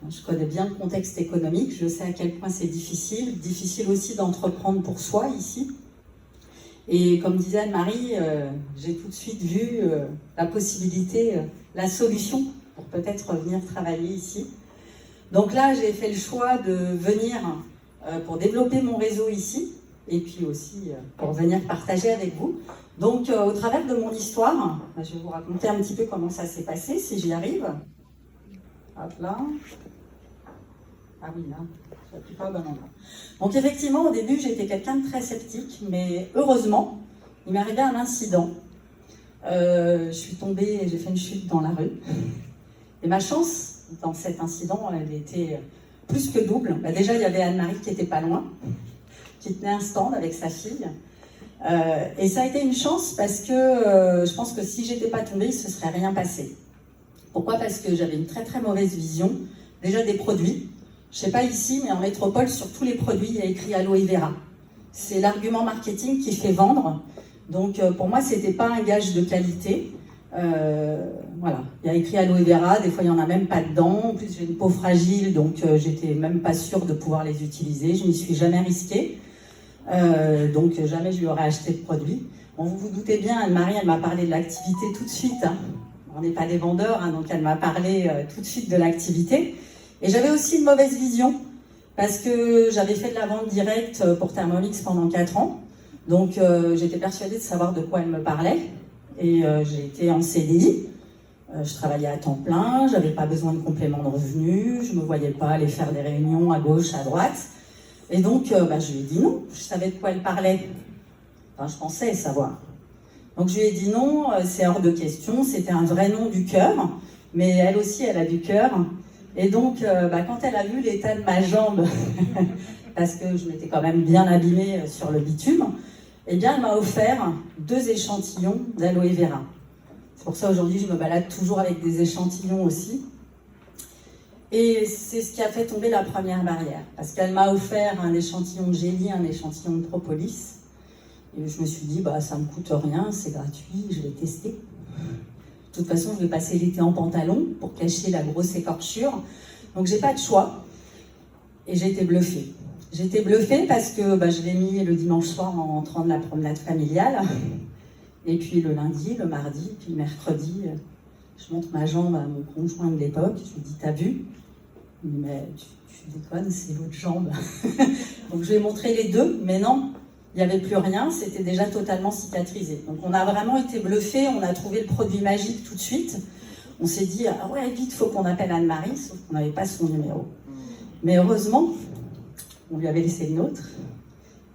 Je connais bien le contexte économique, je sais à quel point c'est difficile. Difficile aussi d'entreprendre pour soi ici. Et comme disait Anne-Marie, j'ai tout de suite vu la possibilité, la solution pour peut-être venir travailler ici. Donc là, j'ai fait le choix de venir pour développer mon réseau ici, et puis aussi pour venir partager avec vous. Donc au travers de mon histoire, je vais vous raconter un petit peu comment ça s'est passé, si j'y arrive. Hop là. Ah oui, là, je n'appuie pas au bon endroit. Donc effectivement, au début, j'étais quelqu'un de très sceptique, mais heureusement, il m'est arrivé un incident. Je suis tombée et j'ai fait une chute dans la rue. Et ma chance, dans cet incident, elle était plus que double. Bah, déjà, il y avait Anne-Marie qui n'était pas loin, qui tenait un stand avec sa fille. Et ça a été une chance parce que je pense que si j'étais pas tombée, il ne se serait rien passé. Pourquoi? Parce que j'avais une très très mauvaise vision, déjà des produits. Je ne sais pas ici, mais en métropole, sur tous les produits, il y a écrit Aloe Vera. C'est l'argument marketing qui fait vendre. Donc pour moi, ce n'était pas un gage de qualité. Voilà, il y a écrit Aloe Vera, des fois il n'y en a même pas dedans. En plus, j'ai une peau fragile, donc j'étais même pas sûre de pouvoir les utiliser. Je n'y suis jamais risquée. Donc jamais je lui aurais acheté de produit. Bon, vous vous doutez bien, Anne-Marie, elle m'a parlé de l'activité tout de suite. Hein. On n'est pas des vendeurs, hein, donc elle m'a parlé tout de suite de l'activité. Et j'avais aussi une mauvaise vision, parce que j'avais fait de la vente directe pour Thermomix pendant 4 ans. Donc j'étais persuadée de savoir de quoi elle me parlait. Et j'ai été en CDI. Je travaillais à temps plein, j'avais pas besoin de complément de revenus, je me voyais pas aller faire des réunions à gauche, à droite. Et donc je lui ai dit non, je savais de quoi elle parlait. Enfin, je pensais savoir. Donc je lui ai dit non, c'est hors de question, c'était un vrai nom du cœur, mais elle aussi, elle a du cœur. Et donc, quand elle a vu l'état de ma jambe, parce que je m'étais quand même bien abîmée sur le bitume, eh bien, elle m'a offert 2 échantillons d'aloe vera. C'est pour ça aujourd'hui, je me balade toujours avec des échantillons aussi. Et c'est ce qui a fait tomber la première barrière, parce qu'elle m'a offert un échantillon de gélie, un échantillon de propolis. Et je me suis dit, ça ne me coûte rien, c'est gratuit, je vais tester. De toute façon, je vais passer l'été en pantalon pour cacher la grosse écorchure. Donc, j'ai pas de choix. Et j'ai été bluffée. J'ai été bluffée parce que je l'ai mis le dimanche soir en rentrant de la promenade familiale. Et puis le lundi, le mardi, puis le mercredi, je montre ma jambe à mon conjoint de l'époque. Je lui dis, t'as vu? Il me dit, mais tu déconnes, c'est l'autre jambe. Donc, je lui ai montré les deux, mais non. Il n'y avait plus rien, c'était déjà totalement cicatrisé. Donc on a vraiment été bluffés, on a trouvé le produit magique tout de suite. On s'est dit, ah ouais, vite, il faut qu'on appelle Anne-Marie, sauf qu'on n'avait pas son numéro. Mais heureusement, on lui avait laissé le nôtre.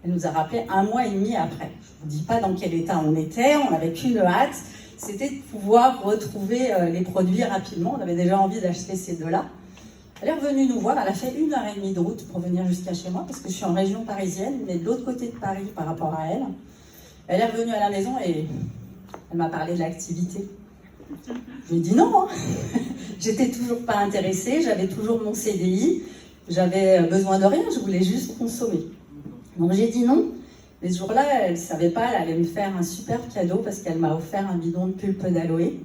Elle nous a rappelé 1 mois et demi après. Je ne vous dis pas dans quel état on était, on n'avait qu'une hâte, c'était de pouvoir retrouver les produits rapidement. On avait déjà envie d'acheter ces 2-là. Elle est revenue nous voir, elle a fait 1h30 de route pour venir jusqu'à chez moi, parce que je suis en région parisienne, mais de l'autre côté de Paris par rapport à elle. Elle est revenue à la maison et elle m'a parlé de l'activité. Je lui ai dit non, hein. J'étais toujours pas intéressée, j'avais toujours mon CDI, j'avais besoin de rien, je voulais juste consommer. Donc j'ai dit non, mais ce jour-là, elle ne savait pas, elle allait me faire un super cadeau parce qu'elle m'a offert un bidon de pulpe d'aloe.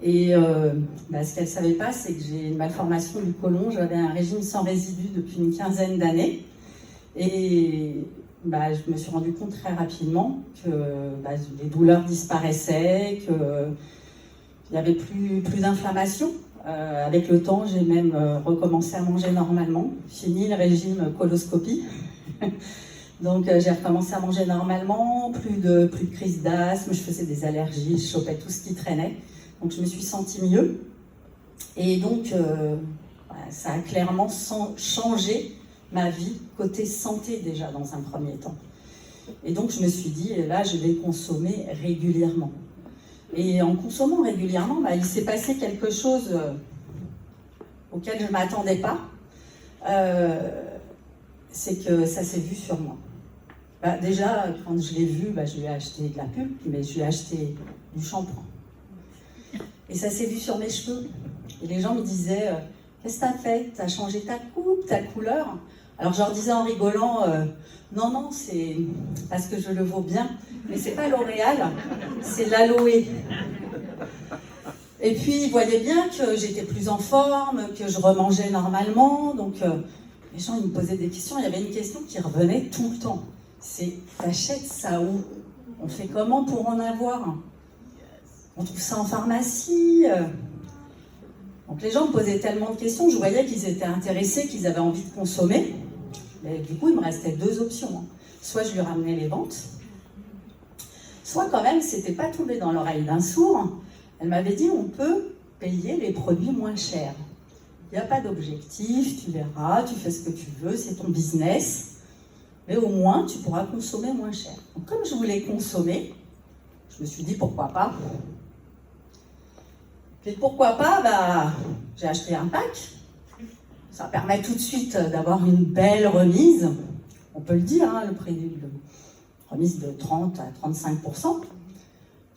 Et ce qu'elle ne savait pas, c'est que j'ai une malformation du côlon. J'avais un régime sans résidus depuis une 15aine d'années. Et je me suis rendu compte très rapidement que les douleurs disparaissaient, qu'il n'y avait plus d'inflammation. Avec le temps, j'ai même recommencé à manger normalement. Fini le régime coloscopie. Donc j'ai recommencé à manger normalement, plus de crise d'asthme, je faisais des allergies, je chopais tout ce qui traînait. Donc je me suis sentie mieux. Et donc ça a clairement changé ma vie, côté santé déjà dans un premier temps. Et donc je me suis dit, là je vais consommer régulièrement. Et en consommant régulièrement, il s'est passé quelque chose auquel je ne m'attendais pas. C'est que ça s'est vu sur moi. Déjà, quand je l'ai vu, je lui ai acheté de la pulpe, mais je lui ai acheté du shampoing. Et ça s'est vu sur mes cheveux. Et les gens me disaient, qu'est-ce que t'as fait? T'as changé ta coupe, ta couleur? Alors je leur disais en rigolant, non, c'est parce que je le vaux bien, mais c'est pas L'Oréal, c'est l'aloe. Et puis, ils voyaient bien que j'étais plus en forme, que je remangeais normalement. Donc, les gens, ils me posaient des questions. Il y avait une question qui revenait tout le temps. C'est, t'achètes ça où? On fait comment pour en avoir? On trouve ça en pharmacie? Donc, les gens me posaient tellement de questions, je voyais qu'ils étaient intéressés, qu'ils avaient envie de consommer. Mais du coup, il me restait deux options. Soit je lui ramenais les ventes, soit quand même, c'était pas tombé dans l'oreille d'un sourd. Elle m'avait dit, on peut payer les produits moins chers. Il n'y a pas d'objectif, tu verras, tu fais ce que tu veux, c'est ton business. Mais au moins, tu pourras consommer moins cher. Donc, comme je voulais consommer, je me suis dit, pourquoi pas. Et pourquoi pas, j'ai acheté un pack. Ça permet tout de suite d'avoir une belle remise. On peut le dire, hein, le prix de remise de 30 à 35%,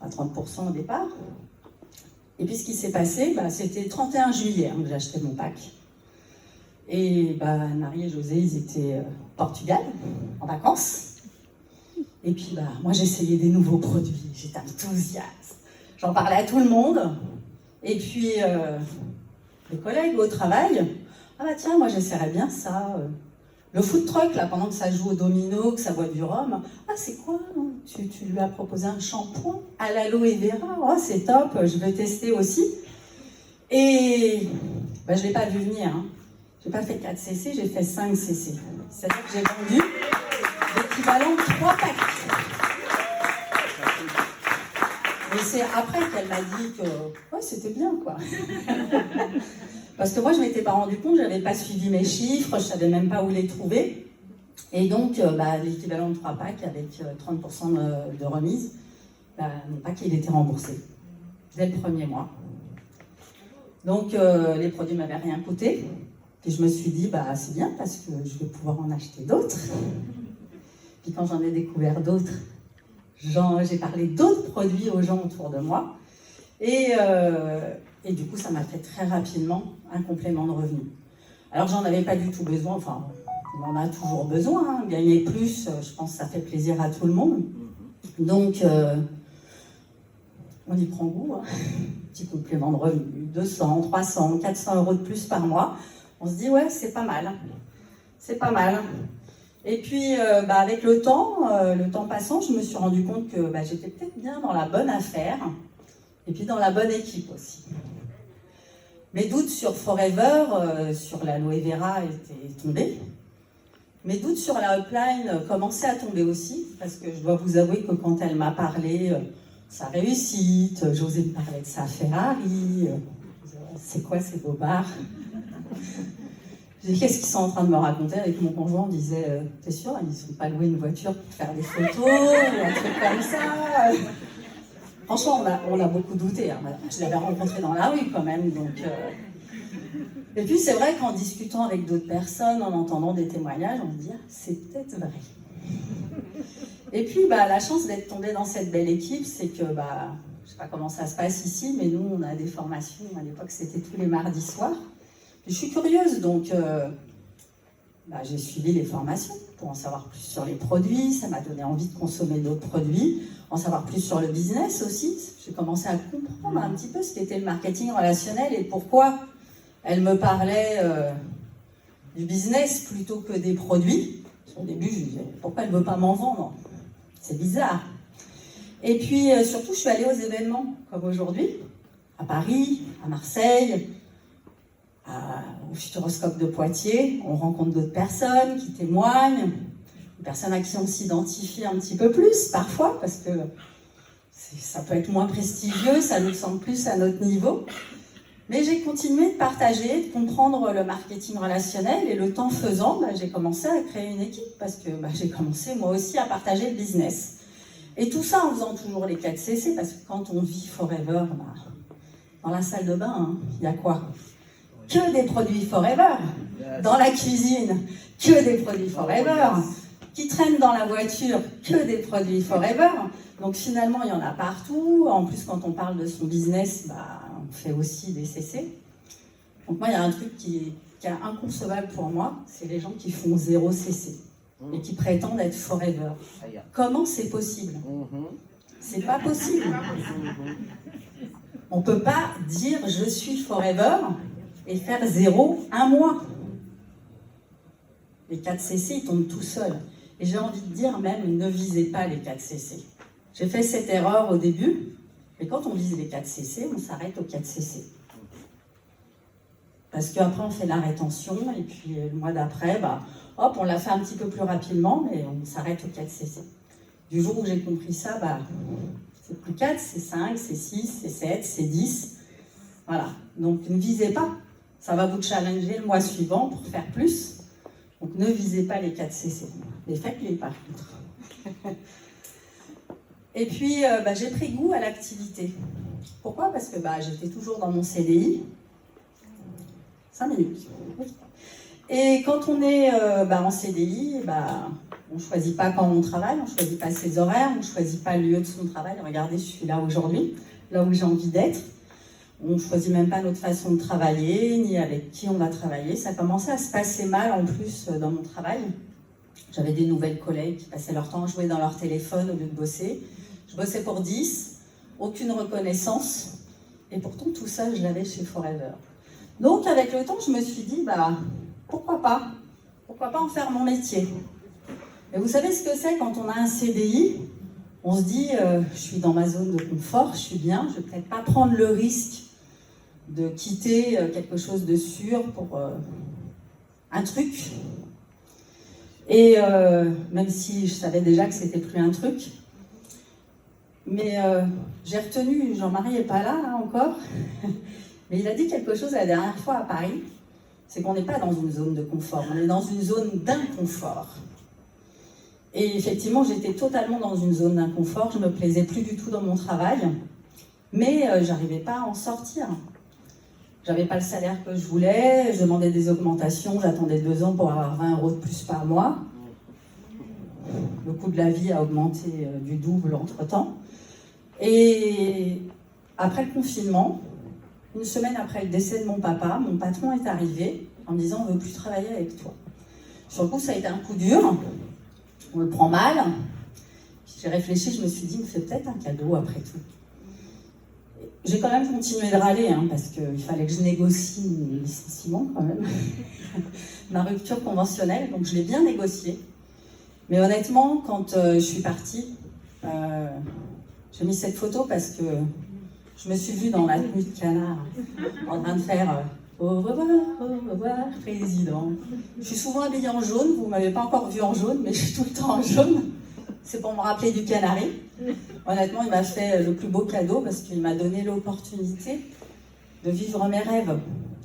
à 30% au départ. Et puis ce qui s'est passé, c'était le 31 juillet que j'ai acheté mon pack. Et Marie et José, ils étaient au Portugal, en vacances. Et puis moi j'essayais des nouveaux produits, j'étais enthousiaste. J'en parlais à tout le monde. Et puis les collègues au travail, tiens, moi j'essaierais bien ça. Le food truck, là, pendant que ça joue au domino, que ça boit du rhum, c'est quoi? Tu lui as proposé un shampoing à l'aloe vera? C'est top, je vais tester aussi. Et je ne l'ai pas vu venir. Hein. Je n'ai pas fait 4 cc, j'ai fait 5 cc. C'est-à-dire que j'ai vendu l'équivalent de 3 packs. Et c'est après qu'elle m'a dit que c'était bien, quoi. Parce que moi, je ne m'étais pas rendu compte, je n'avais pas suivi mes chiffres, je ne savais même pas où les trouver. Et donc, l'équivalent de 3 packs avec 30% de remise, mon pack, il était remboursé dès le premier mois. Donc, les produits ne m'avaient rien coûté. Et je me suis dit, c'est bien parce que je vais pouvoir en acheter d'autres. Puis quand j'en ai découvert d'autres, j'ai parlé d'autres produits aux gens autour de moi. Et du coup, ça m'a fait très rapidement un complément de revenu. Alors, j'en avais pas du tout besoin. Enfin, on en a toujours besoin. Hein. Gagner plus, je pense que ça fait plaisir à tout le monde. Donc, on y prend goût. Hein. Petit complément de revenu. 200, 300, 400 euros de plus par mois. On se dit, ouais, c'est pas mal. C'est pas mal. Et puis, avec le temps passant, je me suis rendu compte que j'étais peut-être bien dans la bonne affaire. Et puis dans la bonne équipe aussi. Mes doutes sur Forever, sur l'aloe vera étaient tombés. Mes doutes sur la upline commençaient à tomber aussi, parce que je dois vous avouer que quand elle m'a parlé de sa réussite, José me parlait de sa Ferrari, c'est quoi ces bobards? J'ai dit, qu'est-ce qu'ils sont en train de me raconter? Avec mon conjoint, on disait, t'es sûr, ils ne sont pas loués une voiture pour faire des photos, ou un truc comme ça. Franchement, on a beaucoup douté. Hein. Je l'avais rencontré dans la rue quand même. Donc, Et puis c'est vrai qu'en discutant avec d'autres personnes, en entendant des témoignages, on se dit, c'est peut-être vrai. Et puis la chance d'être tombée dans cette belle équipe, c'est que, je ne sais pas comment ça se passe ici, mais nous, on a des formations. À l'époque, c'était tous les mardis soirs. Et je suis curieuse, donc j'ai suivi les formations pour en savoir plus sur les produits. Ça m'a donné envie de consommer d'autres produits. En savoir plus sur le business aussi. J'ai commencé à comprendre un petit peu ce qu'était le marketing relationnel et pourquoi elle me parlait du business plutôt que des produits. Au début, je me disais, pourquoi elle ne veut pas m'en vendre? C'est bizarre. Et puis, surtout, je suis allée aux événements, comme aujourd'hui, à Paris, à Marseille, au Futuroscope de Poitiers. On rencontre d'autres personnes qui témoignent. Des personnes à qui on s'identifie un petit peu plus, parfois, parce que ça peut être moins prestigieux, ça nous semble plus à notre niveau. Mais j'ai continué de partager, de comprendre le marketing relationnel, et le temps faisant, j'ai commencé à créer une équipe, parce que j'ai commencé moi aussi à partager le business. Et tout ça en faisant toujours les 4 CC, parce que quand on vit Forever, dans la salle de bain, il y a quoi? Que des produits Forever. Dans la cuisine, que des produits Forever. Qui traînent dans la voiture, que des produits Forever. Donc finalement, il y en a partout. En plus, quand on parle de son business, on fait aussi des CC. Donc moi, il y a un truc qui est inconcevable pour moi, c'est les gens qui font 0 CC et qui prétendent être Forever. Comment c'est possible? C'est pas possible. On ne peut pas dire « je suis forever » et faire 0 un mois. Les 4 CC, ils tombent tout seuls. Et j'ai envie de dire même, ne visez pas les 4 CC. J'ai fait cette erreur au début, mais quand on vise les 4 CC, on s'arrête aux 4 CC. Parce qu'après, on fait la rétention, et puis le mois d'après, hop, on l'a fait un petit peu plus rapidement, mais on s'arrête aux 4 CC. Du jour où j'ai compris ça, c'est plus 4, c'est 5, c'est 6, c'est 7, c'est 10. Voilà, donc ne visez pas. Ça va vous challenger le mois suivant pour faire plus. Donc ne visez pas les 4 CC, mais faites-les par contre. Et puis j'ai pris goût à l'activité. Pourquoi? Parce que j'étais toujours dans mon CDI. 5 minutes. Et quand on est en CDI, on ne choisit pas quand on travaille, on ne choisit pas ses horaires, on ne choisit pas le lieu de son travail. Regardez, je suis là aujourd'hui, là où j'ai envie d'être. On ne choisit même pas notre façon de travailler, ni avec qui on va travailler. Ça commençait à se passer mal en plus dans mon travail. J'avais des nouvelles collègues qui passaient leur temps à jouer dans leur téléphone au lieu de bosser. Je bossais pour 10, aucune reconnaissance. Et pourtant, tout ça, je l'avais chez Forever. Donc, avec le temps, je me suis dit, pourquoi pas? Pourquoi pas en faire mon métier? Et vous savez ce que c'est quand on a un CDI? On se dit, je suis dans ma zone de confort, je suis bien, je ne vais peut-être pas prendre le risque de quitter quelque chose de sûr pour un truc. Et même si je savais déjà que c'était plus un truc, mais j'ai retenu, Jean-Marie n'est pas là encore, mais il a dit quelque chose la dernière fois à Paris, c'est qu'on n'est pas dans une zone de confort, on est dans une zone d'inconfort. Et effectivement, j'étais totalement dans une zone d'inconfort, je ne me plaisais plus du tout dans mon travail, mais j'arrivais pas à en sortir. J'avais pas le salaire que je voulais, je demandais des augmentations, j'attendais 2 ans pour avoir 20 € de plus par mois. Le coût de la vie a augmenté du double entre-temps. Et après le confinement, une semaine après le décès de mon papa, mon patron est arrivé en me disant « on ne veut plus travailler avec toi ». Sur le coup, ça a été un coup dur, on le prend mal. J'ai réfléchi, je me suis dit « il me fait peut-être un cadeau après tout ». J'ai quand même continué de râler, parce qu'il fallait que je négocie mon licenciement quand même, ma rupture conventionnelle, donc je l'ai bien négocié. Mais honnêtement, quand je suis partie, j'ai mis cette photo parce que je me suis vue dans la tenue de canard, en train de faire au revoir, président. Je suis souvent habillée en jaune, vous ne m'avez pas encore vue en jaune, mais je suis tout le temps en jaune. C'est pour me rappeler du canari. Honnêtement, il m'a fait le plus beau cadeau parce qu'il m'a donné l'opportunité de vivre mes rêves,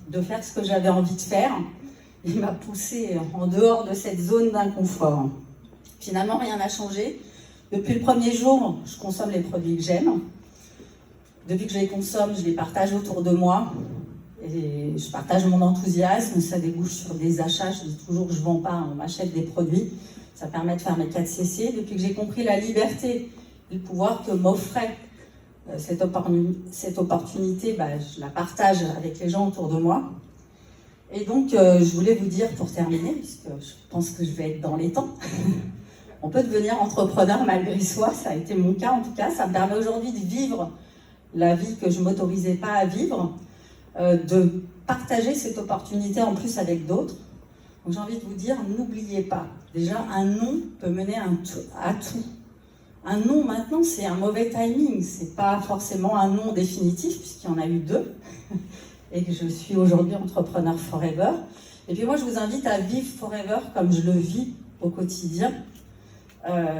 de faire ce que j'avais envie de faire. Il m'a poussé en dehors de cette zone d'inconfort. Finalement, rien n'a changé. Depuis le premier jour, je consomme les produits que j'aime. Depuis que je les consomme, je les partage autour de moi. Et je partage mon enthousiasme. Ça débouche sur des achats. Je dis toujours que je ne vends pas, on m'achète des produits. Ça permet de faire mes 4 CC. Depuis que j'ai compris la liberté et le pouvoir que m'offrait cette opportunité, je la partage avec les gens autour de moi. Et donc, je voulais vous dire, pour terminer, puisque je pense que je vais être dans les temps, on peut devenir entrepreneur malgré soi, ça a été mon cas en tout cas. Ça me permet aujourd'hui de vivre la vie que je ne m'autorisais pas à vivre, de partager cette opportunité en plus avec d'autres. Donc j'ai envie de vous dire, n'oubliez pas, déjà un non peut mener à tout. Un non maintenant, c'est un mauvais timing, c'est pas forcément un non définitif, puisqu'il y en a eu 2, et que je suis aujourd'hui entrepreneur forever. Et puis moi, je vous invite à vivre forever comme je le vis au quotidien.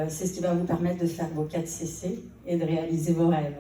C'est ce qui va vous permettre de faire vos 4 CC et de réaliser vos rêves.